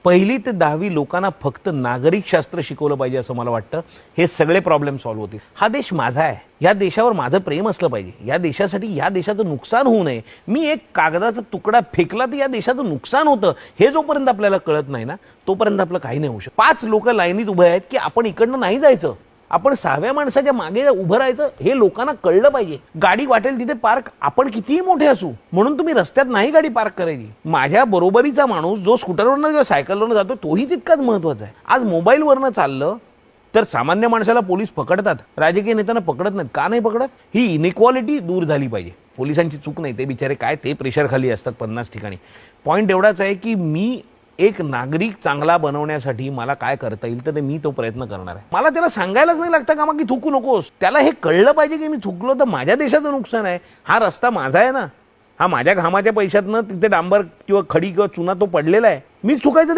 पहिली ते 10वी लोकांना फक्त नागरिकशास्त्र शिकवलं पाहिजे असं मला वाटतं. हे सगळे प्रॉब्लेम सॉल्व्ह होतील. हा देश माझा आहे, या देशावर माझं प्रेम असलं पाहिजे, या देशासाठी या देशाचं नुकसान होऊ नये. मी एक कागदाचा तुकडा फेकला तर या देशाचं नुकसान होतं हे जोपर्यंत आपल्याला कळत नाही ना तोपर्यंत आपलं काही नाही होऊ शकत. 5 लोक लाईनीत उभे आहेत की आपण इकडनं नाही जायचं, आपण 6व्या माणसाच्या मागे उभं राहायचं हे लोकांना कळलं पाहिजे. गाडी वाटेल तिथे पार्क, आपण कितीही मोठे असू म्हणून तुम्ही रस्त्यात नाही गाडी पार्क करायची. माझ्या बरोबरीचा माणूस जो स्कूटरवरनं किंवा सायकलवरनं जातो तोही तितकाच महत्वाचा आहे. आज मोबाईलवरनं चाललं तर सामान्य माणसाला पोलीस पकडतात, राजकीय नेत्यांना पकडत नाहीत. का नाही पकडत? ही इनइक्वालिटी दूर झाली पाहिजे. पोलिसांची चूक नाही, ते बिचारे काय ते प्रेशर खाली असतात 50 ठिकाणी. पॉईंट एवढाच आहे की मी एक नागरिक चांगला बनवण्यासाठी मला काय करता येईल तर ते मी तो प्रयत्न करणार आहे. मला त्याला सांगायलाच नाही लागतं का की थुकू नकोस. त्याला हे कळलं पाहिजे की मी थुकलो तर माझ्या देशाचं नुकसान आहे. हा रस्ता माझा आहे ना, हा माझ्या घामाच्या पैशातनं तिथे डांबर किंवा खडी किंवा चुना तो पडलेला आहे. मीच थुकायचं